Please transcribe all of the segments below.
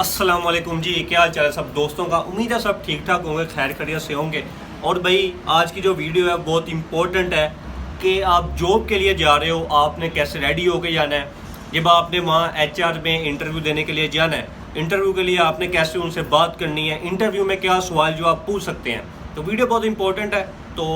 अस्सलाम वालेकुम जी, क्या हाल चाल है सब दोस्तों का। उम्मीद है सब ठीक ठाक होंगे, खैर खैरियत से होंगे। और भाई आज की जो वीडियो है बहुत इंपॉर्टेंट है कि आप जॉब के लिए जा रहे हो, आपने कैसे रेडी होके जाना है। जब आपने वहाँ एचआर में इंटरव्यू देने के लिए जाना है, इंटरव्यू के लिए आपने कैसे उनसे बात करनी है, इंटरव्यू में क्या सवाल जो आप पूछ सकते हैं। तो वीडियो बहुत इंपॉर्टेंट है, तो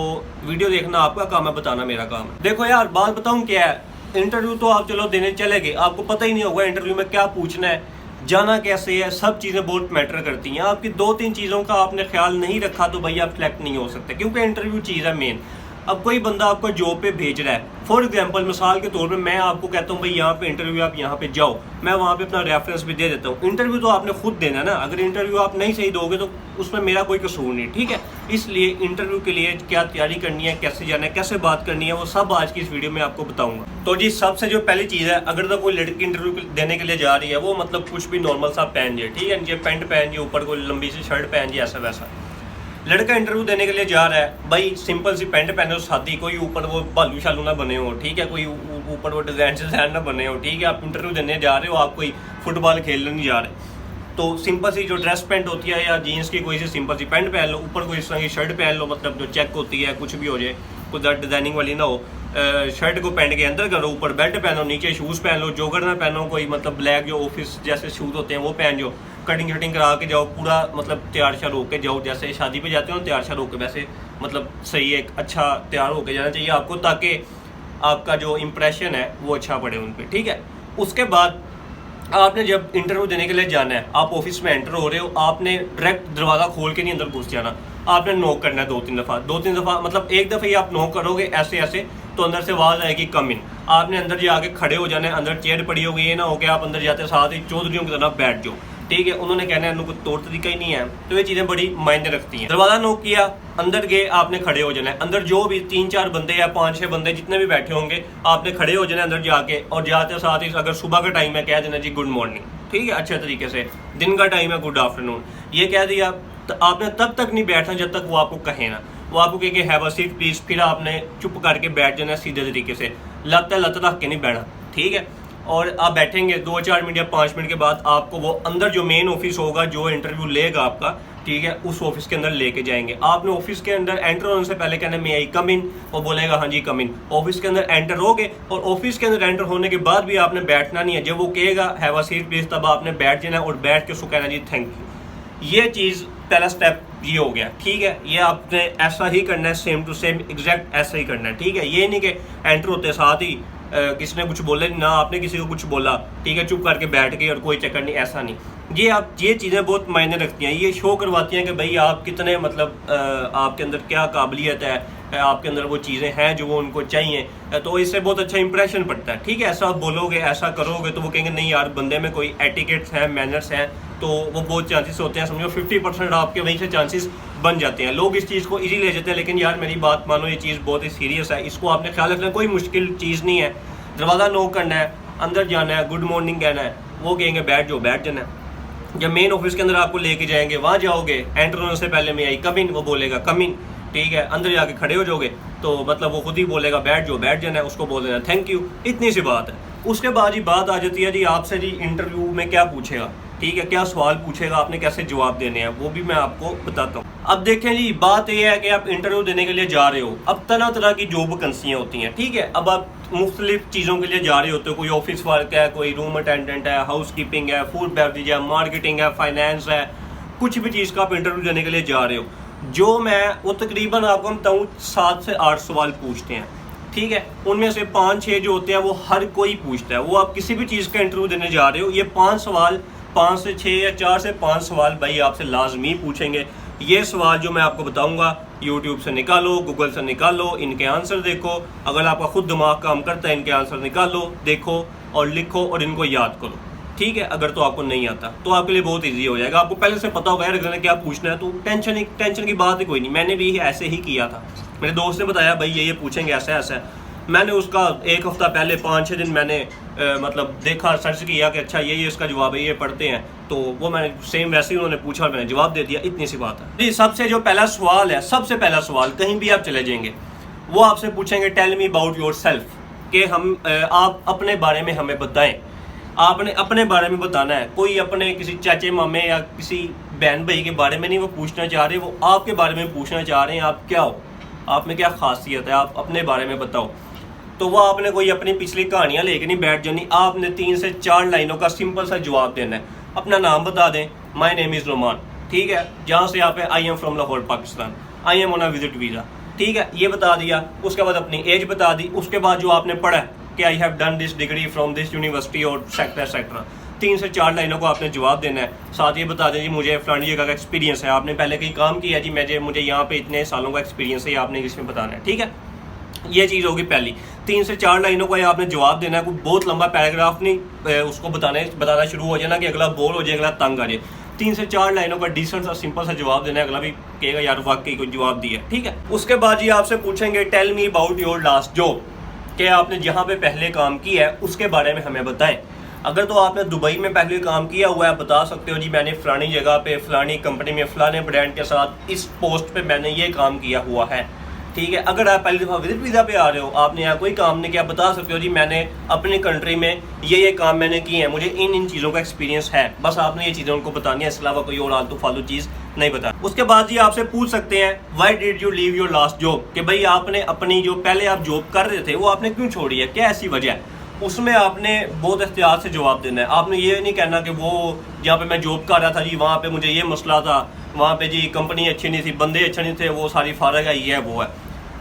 वीडियो देखना आपका काम है, बताना मेरा काम है। देखो यार, बात बताऊँ क्या है, इंटरव्यू तो आप चलो देने चले गए, आपको पता ही नहीं होगा इंटरव्यू में क्या पूछना है, जाना कैसे है, सब चीज़ें बहुत मैटर करती हैं। आपकी दो तीन चीज़ों का आपने ख्याल नहीं रखा तो भाई आप सिलेक्ट नहीं हो सकते, क्योंकि इंटरव्यू चीज़ है मेन। अब कोई बंदा आपको जॉब पे भेज रहा है, फॉर एग्जांपल मिसाल के तौर पे मैं आपको कहता हूँ भाई यहाँ पे इंटरव्यू, आप यहाँ पे जाओ, मैं वहाँ पे अपना रेफरेंस भी दे देता हूँ। इंटरव्यू तो आपने खुद देना ना, अगर इंटरव्यू आप नहीं सही दोगे तो उसमें मेरा कोई कसूर नहीं, ठीक है। इसलिए इंटरव्यू के लिए क्या तैयारी करनी है, कैसे जाना है, कैसे बात करनी है, वो सब आज की इस वीडियो में आपको बताऊंगा। तो जी सबसे जो पहली चीज़ है, अगर तो कोई लड़की इंटरव्यू देने के लिए जा रही है, वो मतलब कुछ भी नॉर्मल सा पहन जाए, ठीक है, नीचे पैंट पहन जाए, ऊपर कोई लंबी सी शर्ट पहन जाए, ऐसा वैसा। लड़का इंटरव्यू देने के लिए जा रहा है, भाई सिंपल सी पैंट पहने हो, सादी, कोई ऊपर वो भालू शालू ना बने हो, ठीक है, कोई ऊपर वो डिजाइन ना बने हो, ठीक है। आप इंटरव्यू देने जा रहे हो, आप कोई फुटबॉल खेलने नहीं जा रहे, तो सिंपल सी जो ड्रेस पैंट होती है या जीन्स की कोई सी सिंपल सी पैंट पहन लो, ऊपर कोई इस तरह की शर्ट पहन लो, मतलब जो चेक होती है, कुछ भी हो जाए, कोई ज़्यादा डिजाइनिंग वाली ना हो। शर्ट को पैंट के अंदर करो, ऊपर बेल्ट पहनो, नीचे शूज़ पहन लो, जॉगर ना पहनो, कोई मतलब ब्लैक जो ऑफिस जैसे शूज़ होते हैं वो पहन जाओ, कटिंग शटिंग करा के जाओ, पूरा मतलब तैयार श्यार होके जाओ, जैसे शादी पे जाते हो तैयार श्यार होके, वैसे मतलब सही एक अच्छा तैयार होके जाना चाहिए आपको, ताकि आपका जो इम्प्रेशन है वो अच्छा पड़े उन पर, ठीक है। उसके बाद आपने जब इंटरव्यू देने के लिए जाना है, आप ऑफिस में एंटर हो रहे हो, आपने डायरेक्ट दरवाज़ा खोल के नहीं अंदर घुस जाना, आपने नॉक करना है दो तीन दफ़ा, मतलब एक दफ़ा ही आप नॉक करोगे ऐसे ऐसे तो अंदर से आवाज़ आएगी कम इन। आपने अंदर जाके खड़े हो जाना है, अंदर चेयर पड़ी होगी, ये ना हो कि आप अंदर जाते साथ ही चौधरियों की तरह बैठ जाओ, ठीक है। उन्होंने कहना है उनको तौर तरीका ही नहीं है, तो ये चीज़ें बड़ी मायने रखती हैं। दरवाज़ा नॉक किया, अंदर गए, आपने खड़े हो जाना है, अंदर जो भी 3-4 बंदे या 5-6 बंदे जितने भी बैठे होंगे, आपने खड़े हो जाना है अंदर जाके, और जाते साथ ही अगर सुबह का टाइम है कह देना जी गुड मॉर्निंग, ठीक है, अच्छे तरीके से। दिन का टाइम है गुड आफ्टरनून, ये कह दिया। तो आपने तब तक नहीं बैठना जब तक वो आपको कहे ना, वो आपको कहे कि हैव अ सीट प्लीज, फिर आपने चुप करके बैठ जाना सीधे तरीके से, लत रख के नहीं बैठना, ठीक है। और आप बैठेंगे 2-4 मिनट या 5 मिनट के बाद आपको वो अंदर जो मेन ऑफिस होगा, जो इंटरव्यू लेगा आपका, ठीक है, उस ऑफिस के अंदर लेके जाएंगे। आपने ऑफिस के अंदर एंटर होने से पहले कहना मे आई कम इन, वो बोलेगा हाँ जी कम इन। ऑफिस के अंदर एंटर होगे, और ऑफिस के अंदर एंटर होने के बाद भी आपने बैठना नहीं है, जब वो कहेगा हैव अ सीट प्लीज, तब आपने बैठ जाना और बैठ के उसको कहना जी थैंक यू। ये चीज़ पहला स्टेप ये हो गया, ठीक है। ये आपने ऐसा ही करना है, सेम टू सेम एग्जैक्ट ऐसा ही करना है, ठीक है। ये नहीं कि एंटर होते साथ ही किसी ने कुछ बोले ना, आपने किसी को कुछ बोला, ठीक है, चुप करके बैठ गए और कोई चक्कर नहीं, ऐसा नहीं। ये चीज़ें बहुत मायने रखती हैं, ये शो करवाती हैं कि भाई आप कितने मतलब आपके अंदर क्या काबिलियत है, आपके अंदर वो चीज़ें हैं जो वो उनको चाहिए, तो इससे बहुत अच्छा इंप्रेशन पड़ता है, ठीक है। ऐसा आप बोलोगे, ऐसा करोगे, तो वो कहेंगे नहीं यार बंदे में कोई एटिकेट्स हैं, मैनर्स हैं, तो वो बहुत चांसेस होते हैं, समझो 50% आपके वहीं से चांसेस बन जाते हैं। लोग इस चीज़ को इजी ले जाते हैं, लेकिन यार मेरी बात मानो, ये चीज़ बहुत ही सीरियस है, इसको आपने ख्याल रखना, कोई मुश्किल चीज़ नहीं है। दरवाज़ा नॉक करना है, अंदर जाना है, गुड मॉर्निंग कहना है, वो कहेंगे बैठ जाओ, बैठ जाना है। जब मेन ऑफिस के अंदर आपको लेके जाएंगे, वहाँ जाओगे, एंटर होने से पहले मैं आई कम इन, वो बोलेगा कम इन, ठीक है। अंदर जाके खड़े हो जाओगे तो मतलब वो खुद ही बोलेगा बैठ जाओ, बैठ जाना है, उसको बोल देना थैंक यू, इतनी सी बात है। उसके बाद ही बात आ जाती है जी आपसे, जी इंटरव्यू में क्या पूछेगा, ठीक है, क्या सवाल पूछेगा, आपने कैसे जवाब देने हैं, वो भी मैं आपको बताता हूँ। अब देखें जी, बात यह है कि आप इंटरव्यू देने के लिए जा रहे हो, अब तरह तरह की जॉब वैकेंसियाँ होती हैं, ठीक है। अब आप मुख्तलिफ चीज़ों के लिए जा रहे होते हो, कोई ऑफिस वर्क है, कोई रूम अटेंडेंट है, हाउस कीपिंग है, फूड बेवरेज है, मार्केटिंग है, फाइनेंस है, कुछ भी चीज़ का आप इंटरव्यू देने के लिए जा रहे हो। जो मैं वो तकरीबन आपको बताऊँ 7 से 8 सवाल पूछते हैं, ठीक है। उनमें से 5-6 जो होते हैं वो हर कोई पूछता है, वो आप किसी भी चीज़ का इंटरव्यू देने जा रहे हो, ये 5 सवाल, 5 से 6 या 4 से 5 सवाल भाई आपसे लाजमी पूछेंगे। ये सवाल जो मैं आपको बताऊंगा, यूट्यूब से निकालो, गूगल से निकालो, इनके आंसर देखो, अगर आपका खुद दिमाग काम करता है, इनके आंसर निकालो, देखो और लिखो और इनको याद करो, ठीक है। अगर तो आपको नहीं आता तो आपके लिए बहुत इजी हो जाएगा, आपको पहले से पता होगा यार अगले ने क्या पूछना है, तो टेंशन की बात ही कोई नहीं। मैंने भी ऐसे ही किया था, मेरे दोस्त ने बताया भाई ये पूछेंगे, ऐसा ऐसा है। मैंने उसका एक हफ़्ता पहले 5-6 दिन मैंने मतलब देखा, सर्च किया कि अच्छा ये इसका जवाब है, ये पढ़ते हैं, तो वो मैंने सेम वैसे ही उन्होंने पूछा और मैंने जवाब दे दिया, इतनी सी बात है जी। सबसे जो पहला सवाल है, सबसे पहला सवाल कहीं भी आप चले जाएंगे, वो आपसे पूछेंगे tell me about yourself, कि हम आप अपने बारे में हमें बताएं। आपने अपने बारे में बताना है, कोई अपने किसी चाचे मामे या किसी बहन भाई के बारे में नहीं वो पूछना चाह रहे, वो आपके बारे में पूछना चाह रहे हैं आप क्या हो, आप में क्या खासियत है, आप अपने बारे में बताओ। तो वो आपने कोई अपनी पिछली कहानियाँ लेके नहीं बैठ जानी, आपने 3 से 4 लाइनों का सिंपल सा जवाब देना है। अपना नाम बता दें, माई नेम इज़ रोमान, ठीक है, जहाँ से आप है I am from Lahore Pakistan, I am on a visit visa, ठीक है, ये बता दिया। उसके बाद अपनी एज बता दी, उसके बाद जो आपने पढ़ा है कि I have done this degree from this university और सेक्टर सेक्टर, 3 से 4 लाइनों को आपने जवाब देना है। साथ ये बता दें जी मुझे फलानी जगह का एक्सपीरियंस है, आपने पहले कहीं काम किया जी, मुझे यहाँ पे इतने सालों का एक्सपीरियंस है, आपने इसमें बताना है, ठीक है। ये चीज़ होगी पहली। 3 से 4 लाइनों का आपने जवाब देना है, कोई बहुत लंबा पैराग्राफ नहीं उसको बताना शुरू हो जाए ना कि अगला बोर हो जाए, अगला तंग आ जाए। 3 से 4 लाइनों का डिसेंट सा सिंपल सा जवाब देना है, अगला भी कहेगा यार वाकई कोई जवाब दिया, ठीक है। उसके बाद जी आपसे पूछेंगे tell me about your last job, कि आपने जहाँ पे पहले काम किया है उसके बारे में हमें बताएं। अगर तो आपने दुबई में पहले काम किया हुआ है, बता सकते हो जी मैंने फलानी जगह पे फलानी कंपनी में फलाने ब्रांड के साथ इस पोस्ट पे मैंने ये काम किया हुआ है, ठीक है। अगर आप पहली दफ़ा विजिट वीज़ा पे आ रहे हो, आपने यहाँ कोई काम नहीं किया, बता सकते हो जी मैंने अपनी कंट्री में ये काम मैंने किए हैं, मुझे इन चीज़ों का एक्सपीरियंस है, बस आपने ये चीज़ें उनको बतानी है, इसके अलावा कोई और आलतू फालतू चीज़ नहीं बता। उसके बाद जी आपसे पूछ सकते हैं why did you leave your last job, कि भाई आपने अपनी जो पहले आप जॉब कर रहे थे वो आपने क्यों छोड़ी है, क्या ऐसी वजह है। उसमें आपने बहुत एहतियात से जवाब देना है। आपने ये नहीं कहना कि वो जहाँ पे मैं जॉब कर रहा था जी वहाँ पे मुझे ये मसला था, वहाँ पे जी कंपनी अच्छी नहीं थी, बंदे अच्छे नहीं थे, वो सारी फारग है, ये है वो है।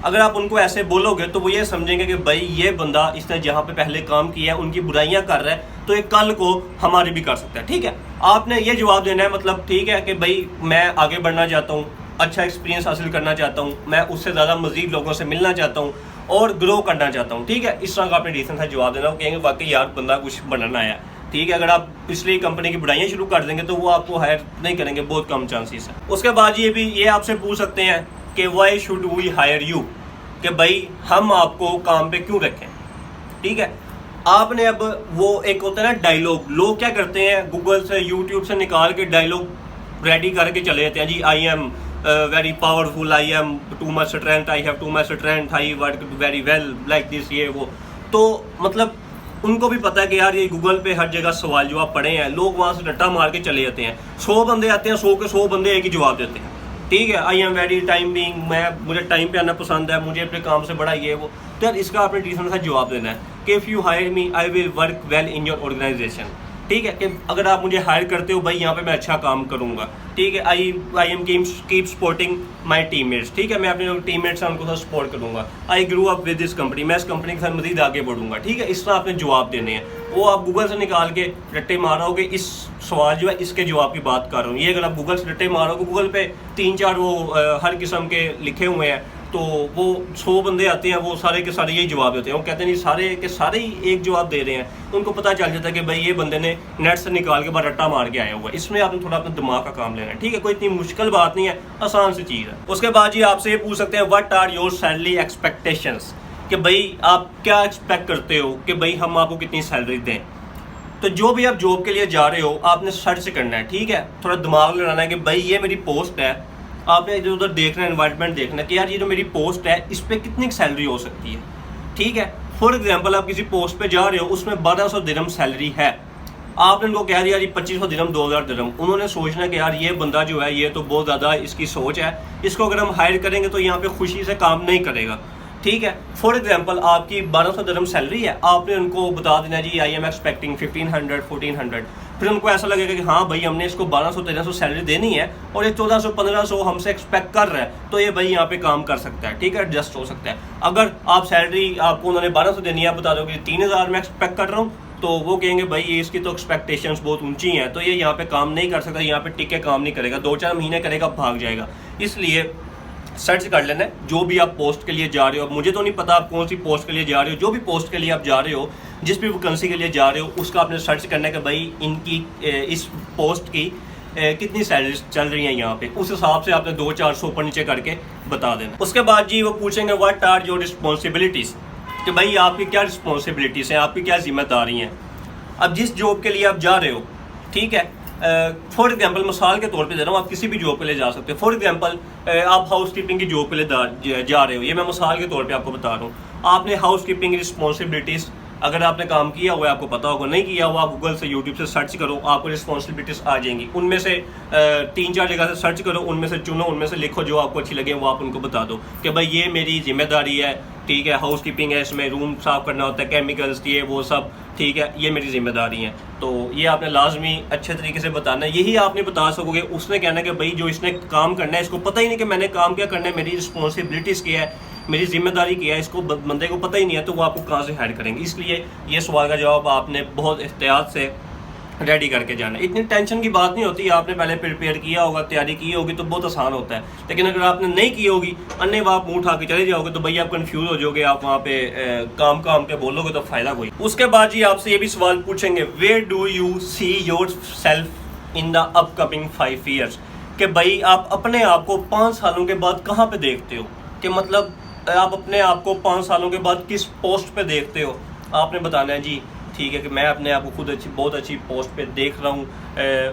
अगर आप उनको ऐसे बोलोगे तो वो ये समझेंगे कि भाई ये बंदा इसने जहाँ पे पहले काम किया है उनकी बुराइयाँ कर रहा है, तो ये कल को हमारी भी कर सकता है, ठीक है। आपने ये जवाब देना है, मतलब ठीक है कि भाई मैं आगे बढ़ना चाहता हूँ, अच्छा एक्सपीरियंस हासिल करना चाहता हूँ, मैं उससे ज़्यादा मज़ीद लोगों से मिलना चाहता हूँ और ग्रो करना चाहता हूँ, ठीक है। इस तरह का आपने डिसेंट सा जवाब देना, वो कहेंगे वाकई यार बंदा कुछ बनना आया, ठीक है। अगर आप पिछली कंपनी की बुराइयाँ शुरू कर देंगे तो वो आपको हायर नहीं करेंगे, बहुत कम चांसेस है। उसके बाद ये आपसे पूछ सकते हैं कि why should we hire you, कि भाई हम आपको काम पे क्यों रखें, ठीक है। आपने अब वो एक होता है ना डायलॉग, लोग क्या करते हैं गूगल से यूट्यूब से निकाल के डायलॉग रेडी करके चले जाते हैं जी, I am very powerful, I am too much strength, I have too much strength, I work very well like this, ये वो। तो मतलब उनको भी पता है कि यार ये गूगल पे हर जगह सवाल जवाब पड़े हैं, लोग वहाँ से रट्टा मार के चले जाते हैं। 100 बंदे आते हैं, 100 के 100 बंदे एक ही जवाब देते हैं, ठीक है। आई एम वेरी टाइम बीइंग, मुझे टाइम पे आना पसंद है, मुझे अपने काम से बड़ा ये वो। तो यार इसका आपने डिसेंट सा जवाब देना है कि if you hire me I will work well in your organisation, ठीक है। कि अगर आप मुझे हायर करते हो भाई यहाँ पे मैं अच्छा काम करूँगा, ठीक है। I am keep supporting my teammates, ठीक है, मैं अपने जो टीममेट्स हैं उनको साथ सपोर्ट करूँगा। I grew up with this company, मैं इस कंपनी के साथ मजीद आगे बढ़ूँगा, ठीक है। इस तरह आपने जवाब देने हैं। वो आप गूगल से निकाल के रट्टे मारोगे, इस सवाल जो है इसके जवाब की बात कर रहा हूँ। ये अगर आप गूगल से रट्टे मारोगे, गूगल पे 3-4 वो हर किस्म के लिखे हुए हैं, तो वो 100 बंदे आते हैं, वो सारे के सारे यही जवाब देते हैं। वो कहते हैं नहीं सारे के सारे ही एक जवाब दे रहे हैं, उनको पता चल जाता है कि भाई ये बंदे ने नेट से निकाल के बाद रट्टा मार के आया हुआ है। इसमें आपने थोड़ा अपने दिमाग का काम लेना है, ठीक है। कोई इतनी मुश्किल बात नहीं है, आसान सी चीज़ है। उसके बाद जी आपसे ये पूछ सकते हैं what are your salary expectations, कि भाई आप क्या एक्सपेक्ट करते हो कि भाई हम आपको कितनी सैलरी दें। तो जो भी आप जॉब के लिए जा रहे हो आपने सर्च करना है, ठीक है। थोड़ा दिमाग लगाना है कि भाई ये मेरी पोस्ट है, आपने इधर उधर देखना है, एनवायरनमेंट देखना है कि यार ये जो मेरी पोस्ट है इस पर कितनी सैलरी हो सकती है, ठीक है। फॉर एग्जांपल आप किसी पोस्ट पे जा रहे हो, उसमें 1200 दिरहम सैलरी है, आपने उनको कह दिया यार 2500 दिरहम 2000 दिरहम, उन्होंने सोचना कि यार ये बंदा जो है ये तो बहुत ज़्यादा इसकी सोच है, इसको अगर हम हायर करेंगे तो यहाँ पे खुशी से काम नहीं करेगा, ठीक है। फॉर एग्जांपल आपकी 1200 दिरहम सैलरी है, आपने उनको बता देना जी आई एम एक्सपेक्टिंग 1500 1400, फिर उनको ऐसा लगेगा कि हाँ भाई हमने इसको 1200-1300 सैलरी देनी है और ये 1400-1500 हमसे एक्सपेक्ट कर रहा है, तो ये भाई यहाँ पे काम कर सकता है, ठीक है, एडजस्ट हो सकता है। अगर आप सैलरी आपको उन्होंने 1200 देनी है, आप बता दो कि 3000 में एक्सपेक्ट कर रहा हूँ, तो वो कहेंगे भाई ये इसकी तो एक्सपेक्टेशंस बहुत ऊंची हैं, तो ये यहाँ पे काम नहीं कर सकता, यहाँ पे टिके काम नहीं करेगा, 2-4 महीने करेगा भाग जाएगा। इसलिए सर्च कर लेना है जो भी आप पोस्ट के लिए जा रहे हो। अब मुझे तो नहीं पता आप कौन सी पोस्ट के लिए जा रहे हो, जो भी पोस्ट के लिए आप जा रहे हो, जिस भी वैकेंसी के लिए जा रहे हो, उसका आपने सर्च करना है कि भाई इनकी इस पोस्ट की कितनी सैलरी चल रही है यहाँ पे, उस हिसाब से आपने 200-400 ऊपर नीचे करके बता देना। उसके बाद जी वो पूछेंगे व्हाट आर योर रिस्पॉन्सिबिलिटीज़, कि भाई आपकी क्या रिस्पॉन्सिबिलिटीज़ हैं, आपकी क्या जिम्मेदारी हैं। अब जिस जॉब के लिए आप जा रहे हो, ठीक है, फॉर एग्जांपल मिसाल के तौर पे दे रहा हूँ, आप किसी भी जॉब के लिए जा सकते हो। फॉर एग्जांपल आप हाउस कीपिंग की जॉब के लिए जा रहे हो, ये मैं मिसाल के तौर पे आपको बता रहा हूँ। आपने हाउस कीपिंग की रिस्पॉन्सिबिलिटीज़ अगर आपने काम किया हुआ है आपको पता होगा, नहीं किया हुआ आप गूगल से यूट्यूब से सर्च करो, आपको रिस्पॉन्सिबिलिटीज आ जाएंगी। उनमें से 3-4 जगह से सर्च करो, उनमें से चुनो, उनमें से लिखो जो आपको अच्छी लगे वो आप उनको बता दो कि भाई ये मेरी जिम्मेदारी है, ठीक है, हाउस कीपिंग है, इसमें रूम साफ़ करना होता है, केमिकल्स ये वो सब, ठीक है, ये मेरी जिम्मेदारी है। तो ये आपने लाजमी अच्छे तरीके से बताना है, यही आप नहीं बता सकोगे। उसने कहना कि भाई जो इसने काम करना है इसको पता ही नहीं कि मैंने काम क्या करना है, मेरी रिस्पॉन्सिबिलिटीज़ क्या है, मेरी जिम्मेदारी क्या है, इसको बंदे को पता ही नहीं है, तो वो आपको कहाँ से हायर करेंगे। इसलिए ये सवाल का जवाब आपने बहुत एहतियात से रेडी करके जाना है। इतनी टेंशन की बात नहीं होती, आपने पहले प्रिपेयर किया होगा, तैयारी की होगी तो बहुत आसान होता है। लेकिन अगर आपने नहीं की होगी, अन्य आप मुँह उठा के चले जाओगे तो भैया आप कंफ्यूज हो जाओगे, आप वहाँ पे काम के बोलोगे तो फ़ायदा कोई। उसके बाद जी आपसे ये भी सवाल पूछेंगे, where do you see yourself in the upcoming 5 years, कि भाई आप अपने आप को 5 सालों के बाद कहाँ पे देखते हो, कि मतलब आप अपने आप को 5 सालों के बाद किस पोस्ट पे देखते हो। आपने बताना है जी, ठीक है, कि मैं अपने आप को खुद बहुत अच्छी पोस्ट पे देख रहा हूँ,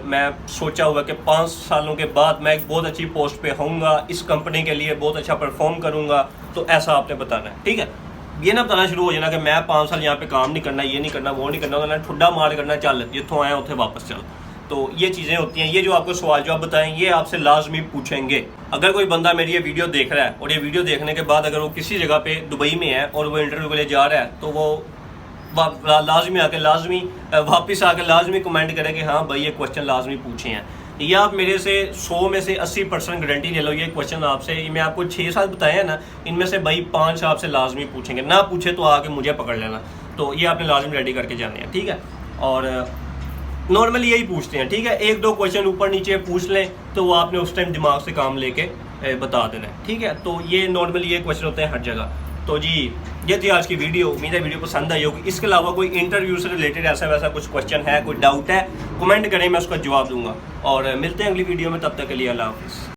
मैं सोचा हुआ कि 5 सालों के बाद मैं एक बहुत अच्छी पोस्ट पे होऊंगा, इस कंपनी के लिए बहुत अच्छा परफॉर्म करूँगा, तो ऐसा आपने बताना है, ठीक है। ये ना बताना शुरू हो जाना कि मैं 5 साल यहाँ पे काम नहीं करना, ये नहीं करना, वो नहीं करना, ठुड्डा मार करना, चल जितों आया उसे वापस चल। तो ये चीज़ें होती हैं। ये जो आपको सवाल जवाब बताएं ये आपसे लाजमी पूछेंगे। अगर कोई बंदा मेरी ये वीडियो देख रहा है और ये वीडियो देखने के बाद अगर वो किसी जगह पे दुबई में है और वो इंटरव्यू के लिए जा रहा है, तो वो लाजमी वापस आके लाजमी कमेंट करें कि हाँ भाई ये क्वेश्चन लाजमी पूछे हैं। ये आप मेरे से 100 में से 80% गारंटी ले लो, ये क्वेश्चन आपसे मैं आपको 6-7 बताए हैं ना, इनमें से भाई 5 आपसे लाजमी पूछेंगे, ना पूछे तो आके मुझे पकड़ लेना। तो ये आपने लाजमी रेडी करके जाने हैं, ठीक है। और नॉर्मली यही पूछते हैं, ठीक है, 1-2 क्वेश्चन ऊपर नीचे पूछ लें तो वो आपने उस टाइम दिमाग से काम लेके बता देना है, ठीक है। तो ये नॉर्मली ये क्वेश्चन होते हैं हर जगह। तो जी ये थी आज की वीडियो, उम्मीद है वीडियो पसंद आई होगी। इसके अलावा कोई इंटरव्यू से रिलेटेड ऐसा वैसा कुछ क्वेश्चन है, कोई डाउट है, कमेंट करें, मैं उसका जवाब दूंगा। और मिलते हैं अगली वीडियो में, तब तक के लिए अल्लाह हाफिज़।